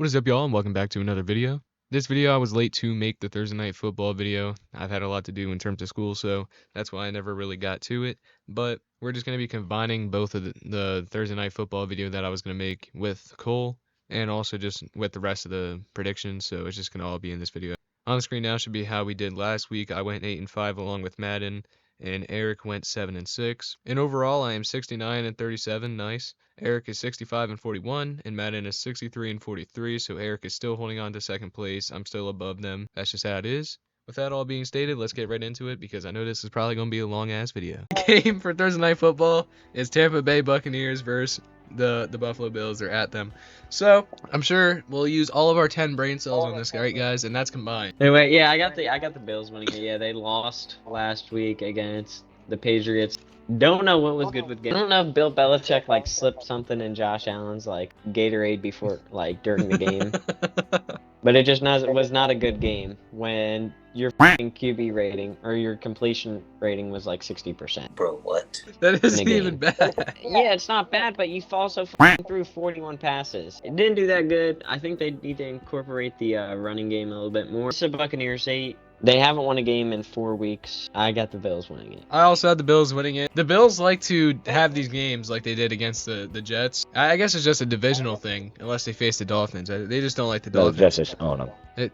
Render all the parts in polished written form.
What is up, y'all, and welcome back to another video. This video I was late to make the Thursday night football video. I've had a lot to do in terms of school, so that's why I never really got to it. But we're just going to be combining both of the Thursday night football video that I was going to make with Cole and also just with the rest of the predictions, so it's just going to all be in this video. On the screen now should be how we did last week. I went 8-5 along with Madden, and Eric went 7-6. And overall, I am 69-37. Nice. Eric is 65-41, and Madden is 63-43. So Eric is still holding on to second place. I'm still above them. That's just how it is. With that all being stated, let's get right into it because I know this is probably going to be a long ass video. The game for Thursday night football is Tampa Bay Buccaneers versus the Buffalo Bills. Are at them. So I'm sure we'll use all of our 10 brain cells on this, right, guys? And that's combined. Anyway, yeah, I got the Bills winning it. Yeah, they lost last week against the Patriots. Don't know what was good with game. I don't know if Bill Belichick slipped something in Josh Allen's Gatorade before during the game. But it just was not a good game when your QB rating or your completion rating was 60%. Bro, what? That isn't even bad. Yeah, it's not bad, but you also threw 41 passes. It didn't do that good. I think they need to incorporate the running game a little bit more. So Buccaneers, they haven't won a game in 4 weeks. I got the Bills winning it. I also had the Bills winning it. The Bills like to have these games like they did against the Jets. I guess it's just a divisional thing, unless they face the Dolphins. They just don't like the Dolphins. The Jets just own them.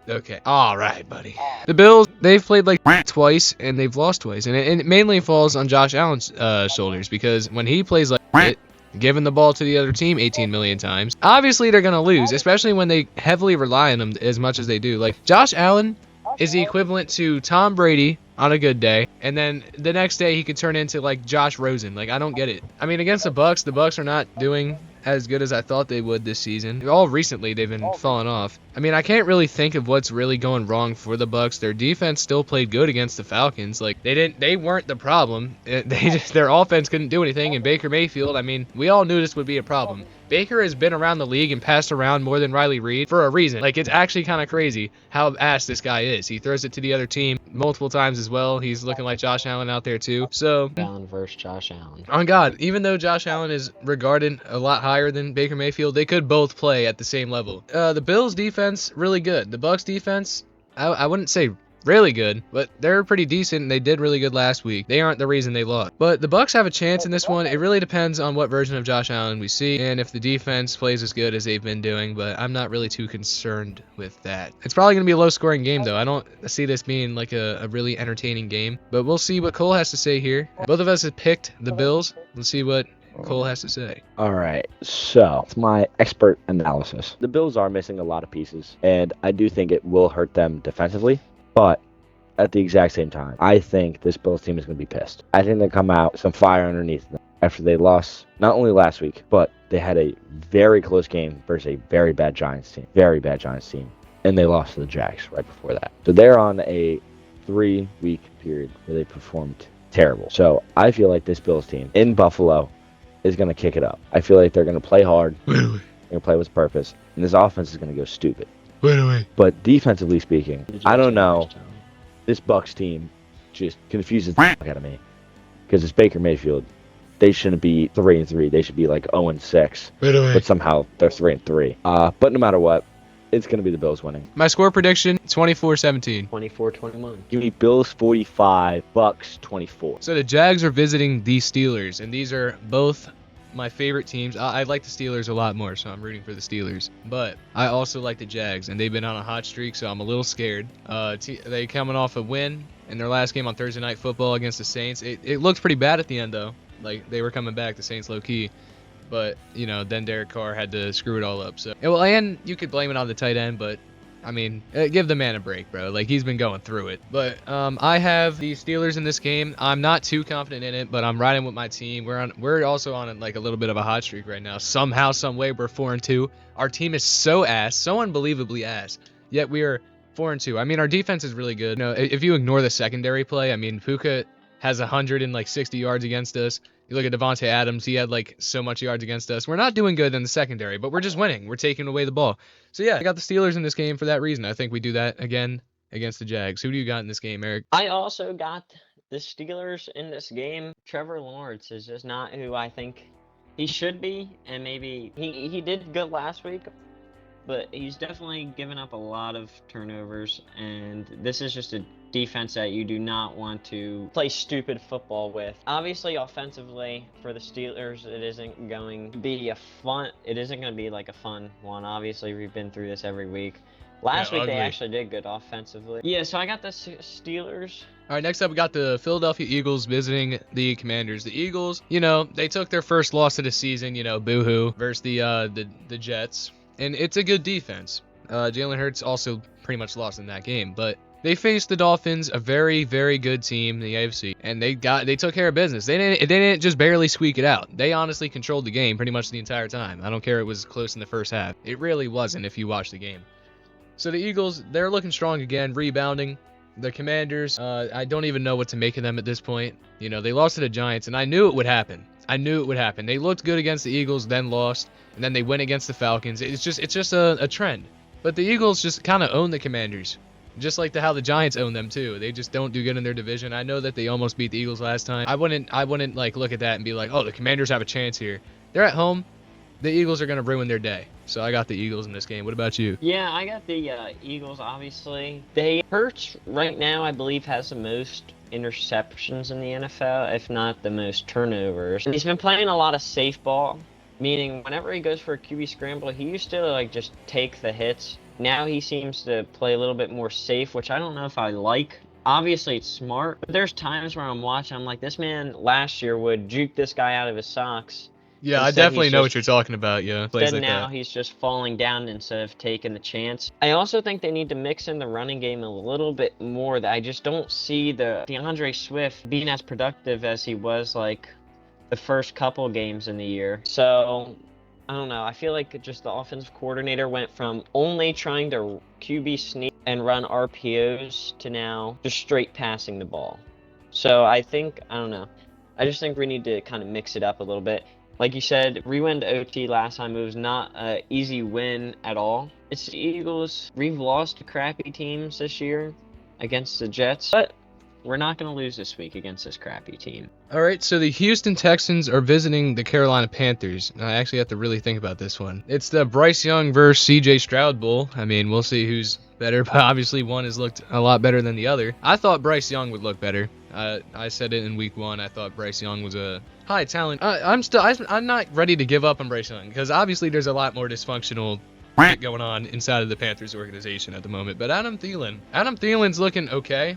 Okay. All right, buddy. The Bills, they've played twice, and they've lost twice. And it mainly falls on Josh Allen's shoulders, because when he plays it, giving the ball to the other team 18 million times, obviously they're going to lose, especially when they heavily rely on him as much as they do. Josh Allen is the equivalent to Tom Brady on a good day, and then the next day he could turn into Josh Rosen. I don't get it. I mean, against the Bucs are not doing as good as I thought they would this season. All recently they've been falling off. I mean, I can't really think of what's really going wrong for the Bucs. Their defense still played good against the Falcons. They weren't the problem. Their offense couldn't do anything. And Baker Mayfield, I mean, we all knew this would be a problem. Baker has been around the league and passed around more than Riley Reid for a reason. It's actually kind of crazy how ass this guy is. He throws it to the other team multiple times as well. He's looking like Josh Allen out there too. So Allen versus Josh Allen. On God, even though Josh Allen is regarded a lot higher than Baker Mayfield, they could both play at the same level. The Bills defense, really good. The Bucs defense, I wouldn't say really good, but they're pretty decent, and they did really good last week. They aren't the reason they lost. But the Bucs have a chance in this one. It really depends on what version of Josh Allen we see, and if the defense plays as good as they've been doing, but I'm not really too concerned with that. It's probably going to be a low-scoring game, though. I don't see this being a really entertaining game, but we'll see what Cole has to say here. Both of us have picked the Bills. Let's see what Cole has to say. All right, so it's my expert analysis. The Bills are missing a lot of pieces, and I do think it will hurt them defensively. But at the exact same time, I think this Bills team is going to be pissed. I think they come out some fire underneath them after they lost not only last week, but they had a very close game versus a very bad Giants team. And they lost to the Jags right before that. So they're on a 3-week period where they performed terrible. So I feel like this Bills team in Buffalo is going to kick it up. I feel like they're going to play hard. They're going to play with purpose. And this offense is going to go stupid. But defensively speaking, I don't know. This Bucs team just confuses the fuck out of me because it's Baker Mayfield. They shouldn't be 3-3. They should be 0-6. But somehow they're 3-3. But no matter what, it's going to be the Bills winning. My score prediction: 24-17. 24-21. Give me Bills 45, Bucs 24. So the Jags are visiting the Steelers, and these are both my favorite teams. I like the Steelers a lot more, so I'm rooting for the Steelers. But I also like the Jags, and they've been on a hot streak, so I'm a little scared. They coming off a win in their last game on Thursday Night Football against the Saints. It looked pretty bad at the end, though. They were coming back, the Saints low-key. But, then Derek Carr had to screw it all up. So, and you could blame it on the tight end, but I mean, give the man a break, bro. He's been going through it. But I have the Steelers in this game. I'm not too confident in it, but I'm riding with my team. We're also on a little bit of a hot streak right now. Somehow, some way, we're 4-2. Our team is so unbelievably ass. Yet we are 4-2. I mean, our defense is really good. If you ignore the secondary play, I mean, Puka has 160 yards against us. You look at Devontae Adams, he had so much yards against us. We're not doing good in the secondary, but we're just winning. We're taking away the ball. So yeah, I got the Steelers in this game for that reason. I think we do that again against the Jags. Who do you got in this game, Eric? I also got the Steelers in this game. Trevor Lawrence is just not who I think he should be, and maybe he did good last week. but he's definitely given up a lot of turnovers, and this is just a defense that you do not want to play stupid football with. Obviously, offensively, for the Steelers, it isn't going to be like a fun one. Obviously, we've been through this every week. Last week, ugly. they actually did good offensively. Yeah, so I got the Steelers. All right, next up, we got the Philadelphia Eagles visiting the Commanders. The Eagles, you know, they took their first loss of the season, you know, boo-hoo, versus the Jets. And it's a good defense. Jalen Hurts also pretty much lost in that game. But they faced the Dolphins, a very, very good team in the AFC. And they took care of business. They didn't just barely squeak it out. They honestly controlled the game pretty much the entire time. I don't care if it was close in the first half. It really wasn't if you watch the game. So the Eagles, they're looking strong again, rebounding. The Commanders, I don't even know what to make of them at this point. You know, they lost to the Giants, and I knew it would happen. They looked good against the Eagles, then lost, and then they went against the Falcons. It's just a trend. But the Eagles just kind of own the Commanders, just like how the Giants own them too. They just don't do good in their division. I know that they almost beat the Eagles last time. I wouldn't like look at that and be like, oh, the Commanders have a chance here. They're at home. The Eagles are going to ruin their day. So I got the Eagles in this game. What about you? Yeah, I got the Eagles, obviously. Hurts right now, I believe, has the most interceptions in the NFL, if not the most turnovers. And he's been playing a lot of safe ball, meaning whenever he goes for a QB scramble, he used to like just take the hits. Now he seems to play a little bit more safe, which I don't know if I like. Obviously, it's smart, but there's times where I'm watching, I'm like, this man last year would juke this guy out of his socks. Yeah, I definitely know what you're talking about, yeah. Then like now he's just falling down instead of taking the chance. I also think they need to mix in the running game a little bit more. I just don't see the DeAndre Swift being as productive as he was like the first couple games in the year. So, I don't know. I feel like just the offensive coordinator went from only trying to QB sneak and run RPOs to now just straight passing the ball. So I don't know. I just think we need to kind of mix it up a little bit. Like you said, we went to OT last time. It was not an easy win at all. It's the Eagles. We've lost to crappy teams this year against the Jets, but we're not going to lose this week against this crappy team. All right, so the Houston Texans are visiting the Carolina Panthers. I actually have to really think about this one. It's the Bryce Young versus C.J. Stroud Bowl. I mean, we'll see who's better, but obviously one has looked a lot better than the other. I thought Bryce Young would look better. I said it in week 1. I thought Bryce Young was a high talent. I'm not ready to give up on Bryce Young because obviously there's a lot more dysfunctional shit going on inside of the Panthers organization at the moment. But Adam Thielen's looking okay.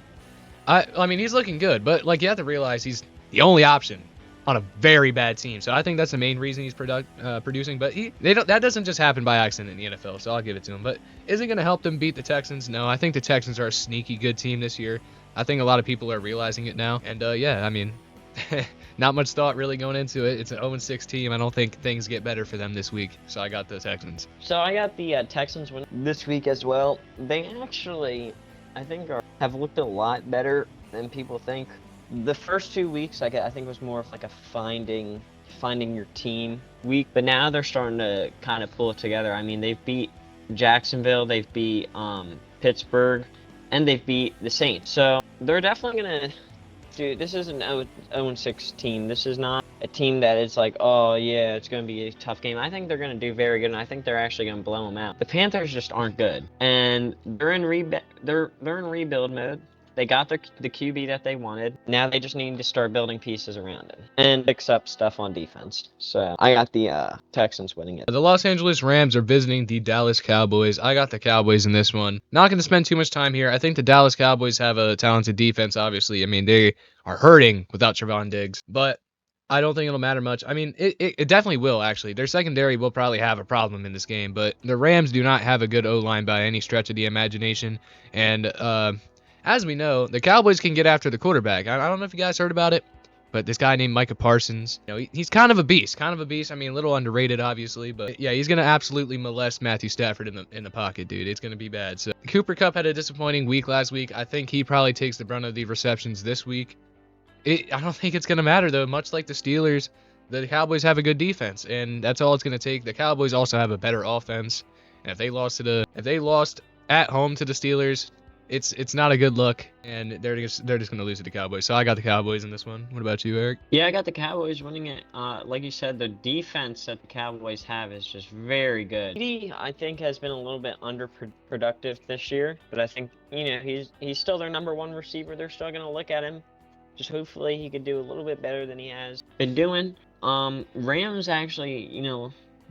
I mean, he's looking good, but like you have to realize he's the only option on a very bad team. So I think that's the main reason he's producing. But that doesn't just happen by accident in the NFL, so I'll give it to him. But is it going to help them beat the Texans? No, I think the Texans are a sneaky good team this year. I think a lot of people are realizing it now. And yeah, I mean, not much thought really going into it. It's an 0-6 team. I don't think things get better for them this week. So I got the Texans. So I got the Texans win this week as well. They actually, I think, have looked a lot better than people think. The first 2 weeks, I think, was more of like a finding your team week. But now they're starting to kind of pull it together. I mean, they've beat Jacksonville, they've beat Pittsburgh, and they've beat the Saints. So they're definitely going to... Dude, this is an 0-6 team. This is not a team that is like, oh, yeah, it's going to be a tough game. I think they're going to do very good, and I think they're actually going to blow them out. The Panthers just aren't good, and they're in rebuild mode. They got the QB that they wanted. Now they just need to start building pieces around it and fix up stuff on defense. So I got the Texans winning it. The Los Angeles Rams are visiting the Dallas Cowboys. I got the Cowboys in this one. Not going to spend too much time here. I think the Dallas Cowboys have a talented defense, obviously. I mean, they are hurting without Trevon Diggs, but I don't think it'll matter much. I mean, it definitely will, actually. Their secondary will probably have a problem in this game, but the Rams do not have a good O-line by any stretch of the imagination, and as we know, the Cowboys can get after the quarterback. I don't know if you guys heard about it, but this guy named Micah Parsons, you know, he's kind of a beast. I mean, a little underrated, obviously, but yeah, he's going to absolutely molest Matthew Stafford in the pocket, dude. It's going to be bad. So Cooper Kupp had a disappointing week last week. I think he probably takes the brunt of the receptions this week. I don't think it's going to matter, though. Much like the Steelers, the Cowboys have a good defense, and that's all it's going to take. The Cowboys also have a better offense, and if they lost at home to the Steelers, it's not a good look, and they're just gonna lose to the Cowboys. So I got the Cowboys in this one. What about you, Eric? Yeah, I got the Cowboys winning it. Like you said, the defense that the Cowboys have is just very good. PD, I think, has been a little bit underproductive this year, but I think, he's still their number one receiver. They're still gonna look at him. Just hopefully he could do a little bit better than he has been doing. Rams actually,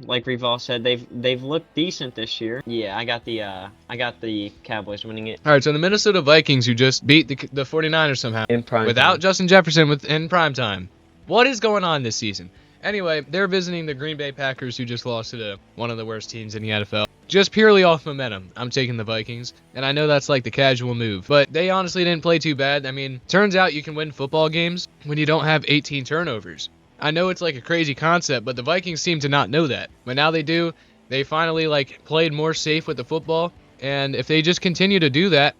like we've all said, they've looked decent this year. Yeah, I got the Cowboys winning it. All right, so the Minnesota Vikings, who just beat the 49ers somehow In prime without time. Justin Jefferson in prime time. What is going on this season? Anyway, they're visiting the Green Bay Packers, who just lost to one of the worst teams in the NFL. Just purely off momentum, I'm taking the Vikings, and I know that's like the casual move, but they honestly didn't play too bad. I mean, turns out you can win football games when you don't have 18 turnovers. I know it's like a crazy concept, but the Vikings seem to not know that. But now they do. They finally played more safe with the football, and if they just continue to do that,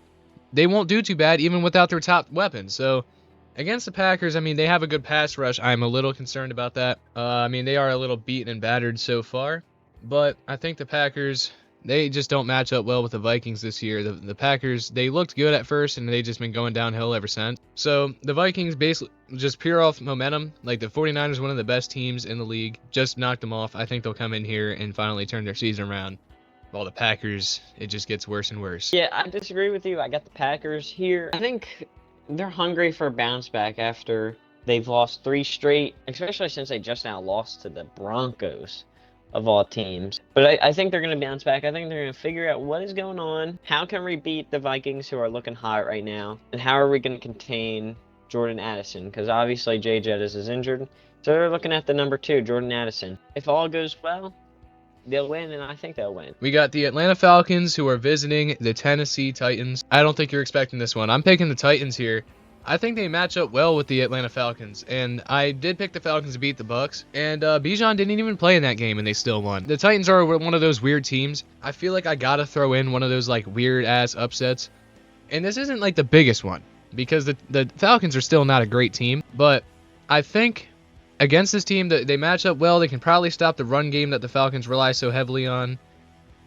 they won't do too bad even without their top weapons. So against the Packers, I mean, they have a good pass rush. I'm a little concerned about that. I mean, they are a little beaten and battered so far, but I think the Packers, they just don't match up well with the Vikings this year. The Packers, they looked good at first, and they just been going downhill ever since. So the Vikings, basically just pure off momentum, like the 49ers, one of the best teams in the league, just knocked them off. I think they'll come in here and finally turn their season around. While the Packers, it just gets worse and worse. Yeah, I disagree with you. I got the Packers here. I think they're hungry for a bounce back after they've lost 3 straight, especially since they just now lost to the Broncos, of all teams. But I think they're going to bounce back. I think they're going to figure out what is going on. How can we beat the Vikings, who are looking hot right now? And how are we going to contain Jordan Addison? Because obviously Jay Jettis is injured. So they're looking at the number 2, Jordan Addison. If all goes well, they'll win, and I think they'll win. We got the Atlanta Falcons, who are visiting the Tennessee Titans. I don't think you're expecting this one. I'm picking the Titans here. I think they match up well with the Atlanta Falcons, and I did pick the Falcons to beat the Bucks, and Bijan didn't even play in that game, and they still won. The Titans are one of those weird teams. I feel like I gotta throw in one of those weird-ass upsets, and this isn't the biggest one, because the Falcons are still not a great team, but I think against this team, they match up well. They can probably stop the run game that the Falcons rely so heavily on.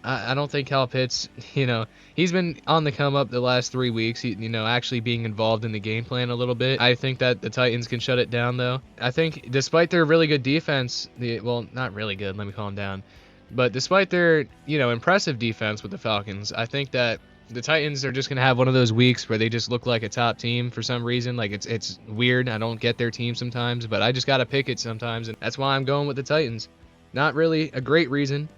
I don't think Kyle Pitts, he's been on the come up the last 3 weeks, actually being involved in the game plan a little bit. I think that the Titans can shut it down, though. I think despite their really good defense, well, not really good, let me calm down, but despite their, impressive defense with the Falcons, I think that the Titans are just going to have one of those weeks where they just look like a top team for some reason. It's weird. I don't get their team sometimes, but I just got to pick it sometimes, and that's why I'm going with the Titans. Not really a great reason,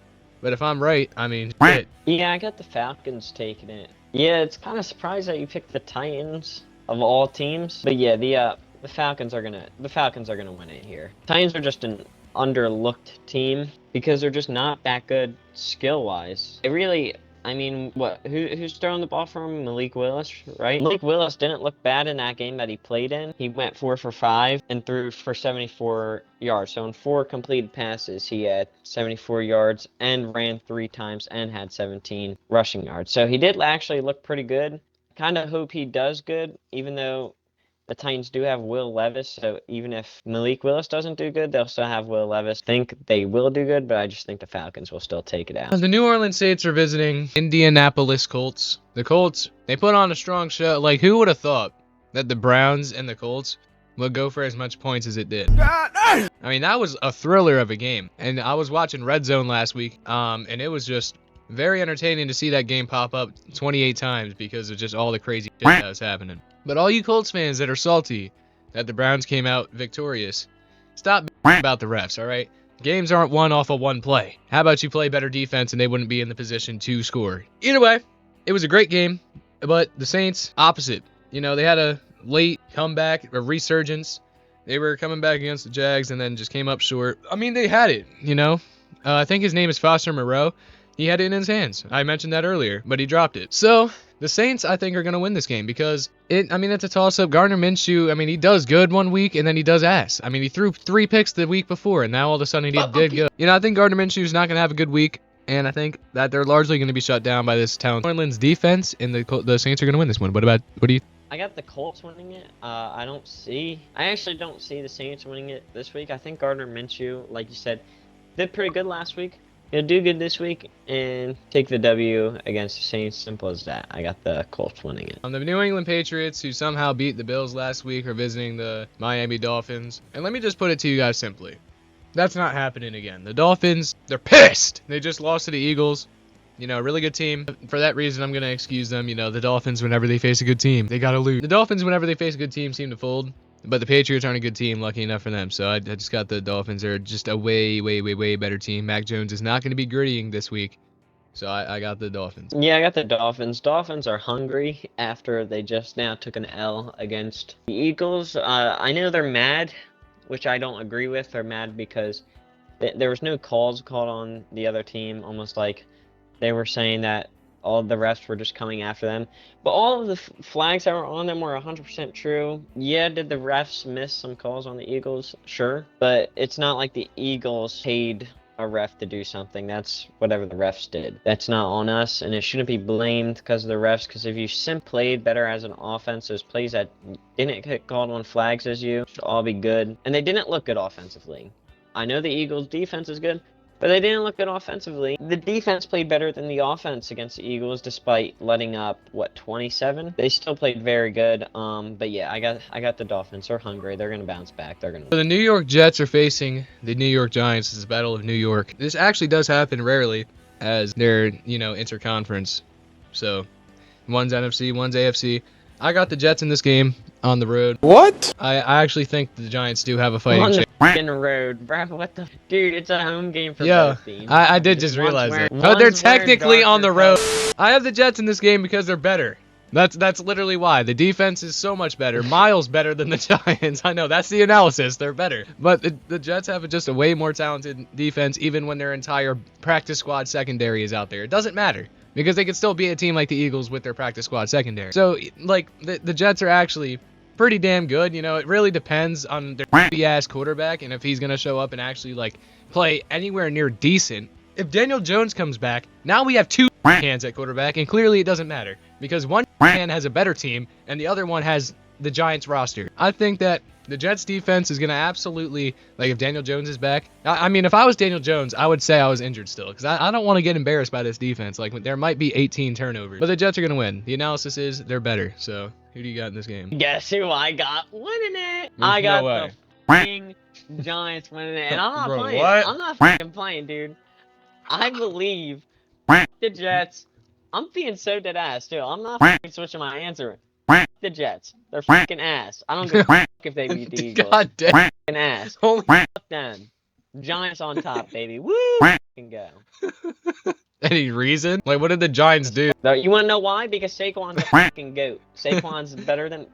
but if I'm right, I mean, shit. Yeah, I got the Falcons taking it. Yeah, it's kind of surprised that you picked the Titans of all teams. But yeah, the Falcons are gonna win it here. Titans are just an underlooked team because they're just not that good skill-wise. It really, I mean, who's throwing the ball for him? Malik Willis, right? Malik Willis didn't look bad in that game that he played in. He went 4 for 5 and threw for 74 yards. So in 4 completed passes, he had 74 yards and ran 3 times and had 17 rushing yards. So he did actually look pretty good. Kind of hope he does good, even though the Titans do have Will Levis, so even if Malik Willis doesn't do good, they'll still have Will Levis. I think they will do good, but I just think the Falcons will still take it out. The New Orleans Saints are visiting Indianapolis Colts. The Colts, they put on a strong show. Who would have thought that the Browns and the Colts would go for as much points as it did? I mean, that was a thriller of a game. And I was watching Red Zone last week, and it was just very entertaining to see that game pop up 28 times because of just all the crazy shit that was happening. But all you Colts fans that are salty that the Browns came out victorious, stop about the refs, all right? Games aren't won off of one play. How about you play better defense and they wouldn't be in the position to score? Either way, it was a great game, but the Saints, opposite. They had a late comeback, a resurgence. They were coming back against the Jags and then just came up short. I mean, they had it, I think his name is Foster Moreau. He had it in his hands. I mentioned that earlier, but he dropped it. So the Saints, I think, are going to win this game because it's a toss-up. Gardner Minshew, he does good one week and then he does ass. He threw 3 picks the week before and now all of a sudden he did good. I think Gardner Minshew's not going to have a good week, and I think that they're largely going to be shut down by this talented New Orleans defense, and the Saints are going to win this one. What do you? I got the Colts winning it. I actually don't see the Saints winning it this week. I think Gardner Minshew, like you said, did pretty good last week. gonna do good this week and take the W against the Saints. Simple as that. I got the Colts winning it. The New England Patriots, who somehow beat the Bills last week, are visiting the Miami Dolphins. And let me just put it to you guys simply. That's not happening again. The Dolphins, they're pissed. They just lost to the Eagles. You know, a really good team. For that reason, I'm going to excuse them. You know, the Dolphins, whenever they face a good team, they got to lose. The Dolphins, whenever they face a good team, seem to fold. But the Patriots aren't a good team, lucky enough for them. So I just got the Dolphins. They're just a way, way, way, way better team. Mac Jones is not going to be grittying this week. So I got the Dolphins. Yeah, I got the Dolphins. Dolphins are hungry after they just now took an L against the Eagles. I know they're mad, which I don't agree with. They're mad because there was no calls called on the other team, almost like they were saying that all of the refs were just coming after them. But all of the flags that were on them were 100% true. Yeah, did the refs miss some calls on the Eagles? Sure. But it's not like the Eagles paid a ref to do something. That's whatever the refs did. That's not on us, and it shouldn't be blamed because of the refs, because if you played better as an offense, those plays that didn't get called on flags as you should all be good. And they didn't look good offensively. I know the Eagles' defense is good, but they didn't look good offensively. The defense played better than the offense against the Eagles, despite letting up, 27? They still played very good. But yeah, I got the Dolphins. They're hungry. They're gonna bounce back. They're gonna. So the New York Jets are facing the New York Giants. It's the Battle of New York. This actually does happen rarely, as they're interconference. So one's NFC, one's AFC. I got the Jets in this game on the road. What? I actually think the Giants do have a fighting On chance. the f***ing road, bro. What the? Dude, it's a home game for Yeah, both teams. I did just realize that. No, they're technically on the road. I have the Jets in this game because they're better. That's literally why. The defense is so much better. Miles better than the Giants. I know, that's the analysis. They're better. But the Jets have just a way more talented defense, even when their entire practice squad secondary is out there. It doesn't matter, because they could still beat a team like the Eagles with their practice squad secondary. So, like, the Jets are actually pretty damn good. It really depends on their ass quarterback and if he's going to show up and actually, like, play anywhere near decent. If Daniel Jones comes back, now we have two hands at quarterback, and clearly it doesn't matter, because one hand has a better team and the other one has the Giants roster. I think that the Jets defense is going to absolutely, like, if Daniel Jones is back, I mean, if I was Daniel Jones, I would say I was injured still, because I don't want to get embarrassed by this defense. Like, there might be 18 turnovers, but the Jets are going to win. The analysis is they're better. So who do you got in this game? Guess who I got winning it? There's I got no way. the f***ing Giants winning it, and I'm not Bro, playing. what? I'm not f***ing playing, dude. I believe the Jets. I'm being so dead ass, too. I'm not f***ing switching my answer. The Jets. They're f***ing ass. I don't give a f*** if they beat the Eagles. God damn. F***ing ass. Holy Fuck them. Giants on top, baby. Woo! F***ing go. any reason? Like, what did the Giants do? No, you want to know why? Because Saquon's a f***ing goat. Saquon's better than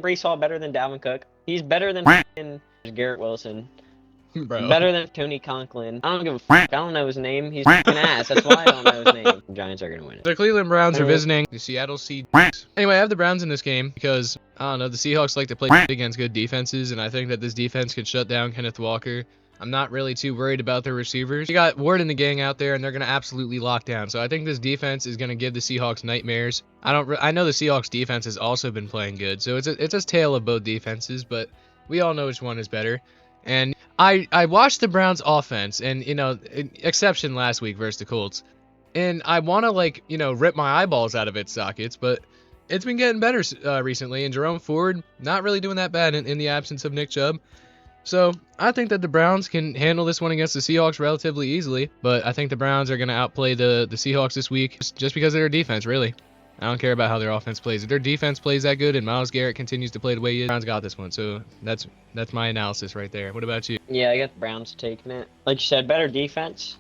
Breece Hall, better than Dalvin Cook. He's better than f***ing Garrett Wilson. Bro. Better than Tony Conklin. I don't give a f***. I don't know his name. He's f***ing ass. That's why I don't know his name. The Giants are going to win it. The Cleveland Browns are visiting the Seattle Seahawks. Anyway, I have the Browns in this game because, I don't know, the Seahawks like to play against good defenses, and I think that this defense could shut down Kenneth Walker. I'm not really too worried about their receivers. You got Ward and the gang out there, and they're going to absolutely lock down. So I think this defense is going to give the Seahawks nightmares. I know the Seahawks defense has also been playing good, so it's a tale of both defenses, but we all know which one is better. And I watched the Browns offense, and, exception last week versus the Colts. And I want to, rip my eyeballs out of its sockets, but it's been getting better recently. And Jerome Ford, not really doing that bad in the absence of Nick Chubb. So I think that the Browns can handle this one against the Seahawks relatively easily. But I think the Browns are going to outplay the Seahawks this week just because of their defense, really. I don't care about how their offense plays. If their defense plays that good and Myles Garrett continues to play the way he is, Browns got this one. So that's my analysis right there. What about you? Yeah, I got the Browns taking it. Like you said, better defense.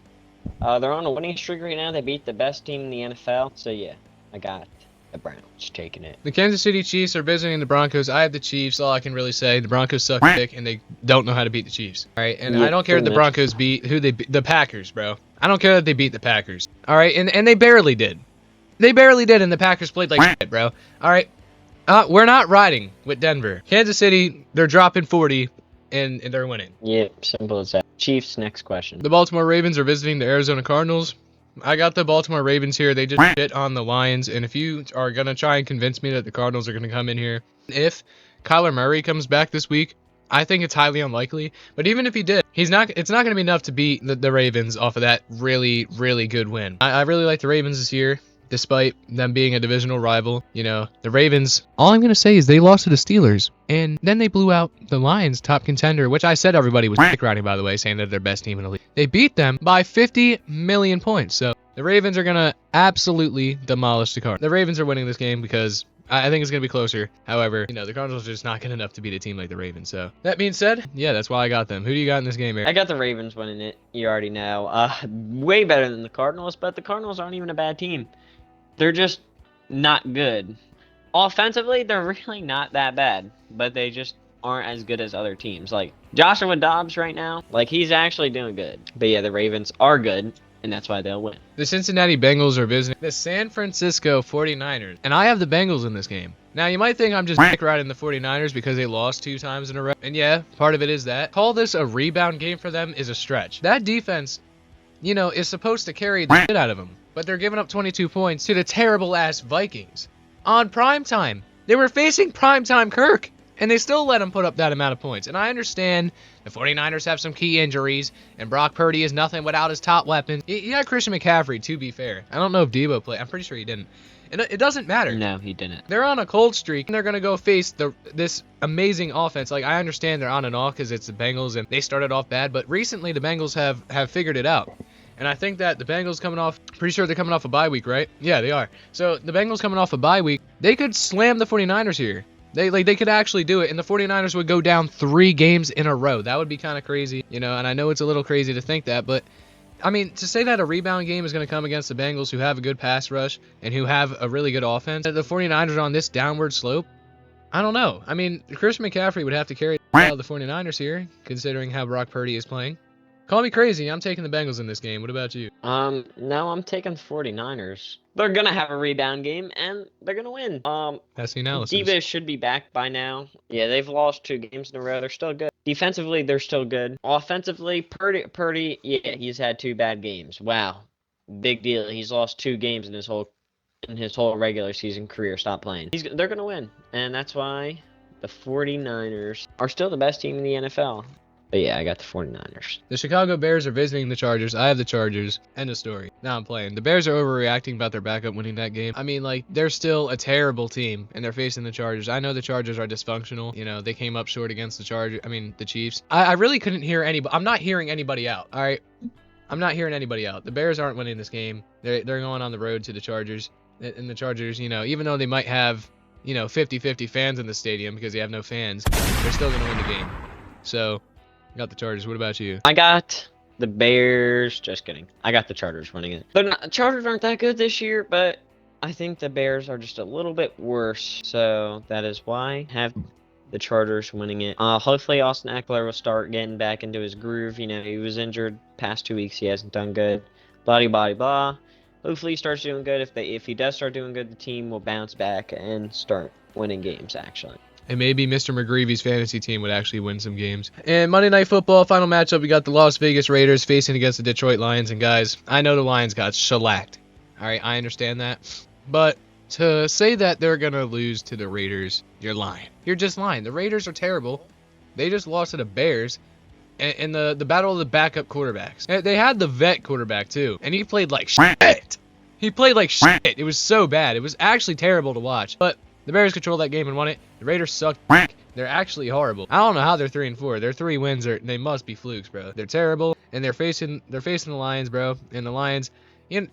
They're on a winning streak right now. They beat the best team in the NFL. So yeah, I got the Browns taking it. The Kansas City Chiefs are visiting the Broncos. I have the Chiefs. All I can really say, the Broncos suck dick, and they don't know how to beat the Chiefs. All right, and Yeah, I don't care if the pretty much. Broncos beat the Packers, bro. I don't care that they beat the Packers. All right, and they barely did. They barely did, and the Packers played like shit, bro. All right, we're not riding with Denver. Kansas City, they're dropping 40, and they're winning. Yep, simple as that. Chiefs, next question. The Baltimore Ravens are visiting the Arizona Cardinals. I got the Baltimore Ravens here. They just shit on the Lions, and if you are going to try and convince me that the Cardinals are going to come in here, if Kyler Murray comes back this week, I think it's highly unlikely. But even if he did, it's not going to be enough to beat the Ravens off of that really, really good win. I really like the Ravens this year. Despite them being a divisional rival, you know, the Ravens, all I'm going to say is they lost to the Steelers. And then they blew out the Lions, top contender, which I said everybody was dick riding, by the way, saying they're their best team in the league. They beat them by 50 million points. So the Ravens are going to absolutely demolish the Cardinals. The Ravens are winning this game because I think it's going to be closer. However, you know, the Cardinals are just not good enough to beat a team like the Ravens. So that being said, yeah, that's why I got them. Who do you got in this game, Eric? I got the Ravens winning it. You already know. Way better than the Cardinals, but the Cardinals aren't even a bad team. They're just not good. Offensively, they're really not that bad, but they just aren't as good as other teams. Like, Joshua Dobbs right now, like, he's actually doing good. But yeah, the Ravens are good, and that's why they'll win. The Cincinnati Bengals are visiting the San Francisco 49ers, and I have the Bengals in this game. Now, you might think I'm just dick riding the 49ers because they lost 2 times in a row, and yeah, part of it is that. Call this a rebound game for them is a stretch. That defense, you know, is supposed to carry the shit out of them. But they're giving up 22 points to the terrible-ass Vikings on primetime. They were facing primetime Kirk, and they still let them put up that amount of points. And I understand the 49ers have some key injuries, and Brock Purdy is nothing without his top weapon. He had Christian McCaffrey, to be fair. I don't know if Debo played. I'm pretty sure he didn't. And it doesn't matter. No, he didn't. They're on a cold streak, and they're going to go face this amazing offense. Like, I understand they're on and off because it's the Bengals, and they started off bad. But recently, the Bengals have figured it out. And I think that the Bengals coming off, pretty sure they're coming off a bye week, right? Yeah, they are. So the Bengals coming off a bye week, they could slam the 49ers here. They could actually do it, and the 49ers would go down 3 games in a row. That would be kind of crazy, you know, and I know it's a little crazy to think that, but I mean, to say that a rebound game is going to come against the Bengals who have a good pass rush and who have a really good offense, the 49ers are on this downward slope, I don't know. I mean, Christian McCaffrey would have to carry the 49ers here, considering how Brock Purdy is playing. Call me crazy. I'm taking the Bengals in this game. What about you? No, I'm taking the 49ers. They're going to have a rebound game, and they're going to win. That's the analysis. Debo should be back by now. Yeah, they've lost 2 games in a row. They're still good. Defensively, they're still good. Offensively, Purdy, yeah, he's had 2 bad games. Wow. Big deal. He's lost 2 games in his whole regular season career. Stop playing. They're going to win, and that's why the 49ers are still the best team in the NFL. But yeah, I got the 49ers. The Chicago Bears are visiting the Chargers. I have the Chargers. End of story. Now I'm playing. The Bears are overreacting about their backup winning that game. I mean, like, they're still a terrible team, and they're facing the Chargers. I know the Chargers are dysfunctional. You know, they came up short against the Chiefs. I really couldn't hear anybody. I'm not hearing anybody out, all right? I'm not hearing anybody out. The Bears aren't winning this game. They're going on the road to the Chargers. And the Chargers, you know, even though they might have, you know, 50-50 fans in the stadium because they have no fans, they're still going to win the game. So got the Chargers. What about you? I got the Bears. Just kidding. I got the Chargers winning it. Chargers aren't that good this year, but I think the Bears are just a little bit worse. So that is why I have the Chargers winning it. Hopefully Austin Eckler will start getting back into his groove. You know, he was injured past 2 weeks. He hasn't done good. Blah, blah, blah. Hopefully he starts doing good. If he does start doing good, the team will bounce back and start winning games, actually. And maybe Mr. McGreevy's fantasy team would actually win some games. And Monday Night Football, final matchup, we got the Las Vegas Raiders facing against the Detroit Lions. And guys, I know the Lions got shellacked. All right, I understand that. But to say that they're going to lose to the Raiders, you're lying. You're just lying. The Raiders are terrible. They just lost to the Bears in the battle of the backup quarterbacks. They had the vet quarterback, too. And he played like shit. He played like shit. It was so bad. It was actually terrible to watch. But the Bears controlled that game and won it. The Raiders suck. They're actually horrible. I don't know how they're 3-4. Their 3 wins they must be flukes, bro. They're terrible, and they're facing the Lions, bro. And the Lions, you know,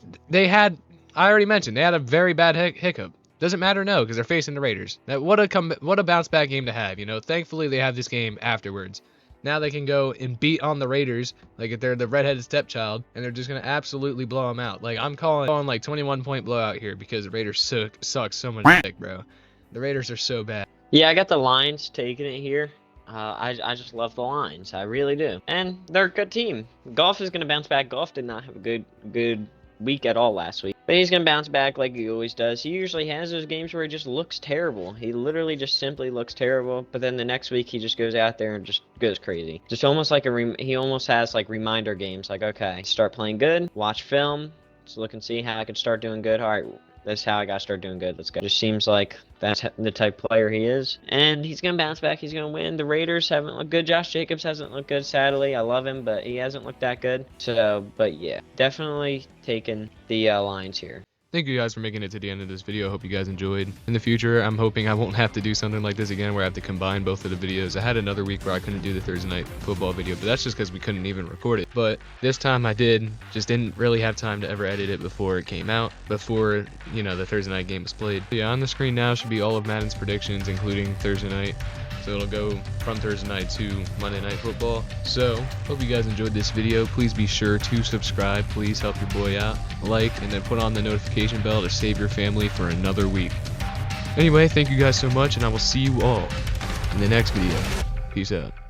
I already mentioned, they had a very bad hiccup. Doesn't matter, no, because they're facing the Raiders. What a bounce back game to have, you know. Thankfully, they have this game afterwards. Now they can go and beat on the Raiders like if they're the redheaded stepchild, and they're just going to absolutely blow them out. Like, I'm calling like 21-point blowout here because the Raiders suck so much dick, bro. The Raiders are so bad. Yeah, I got the Lions taking it here. I just love the Lions. I really do. And they're a good team. Goff is going to bounce back. Goff did not have a good week at all last week. But he's going to bounce back like he always does. He usually has those games where he just looks terrible. He literally just simply looks terrible. But then the next week he just goes out there and just goes crazy. Just almost like he almost has like reminder games. Like, okay, start playing good, watch film, Let's look and see how I can start doing good. All right, that's how I gotta start doing good. Let's go. Just seems like that's the type of player he is, and he's gonna bounce back. He's gonna win. The Raiders haven't looked good. Josh Jacobs hasn't looked good. Sadly, I love him, but he hasn't looked that good. So, but yeah, definitely taking the Lions here. Thank you guys for making it to the end of this video. I hope you guys enjoyed. In the future, I'm hoping I won't have to do something like this again where I have to combine both of the videos. I had another week where I couldn't do the Thursday night football video, but that's just because we couldn't even record it. But this time I did. Just didn't really have time to ever edit it before it came out, before, you know, the Thursday night game was played. But yeah, on the screen now should be all of Madden's predictions, including Thursday night. So it'll go from Thursday night to Monday Night Football. So, hope you guys enjoyed this video. Please be sure to subscribe. Please help your boy out. Like, and then put on the notification bell to save your family for another week. Anyway, thank you guys so much, and I will see you all in the next video. Peace out.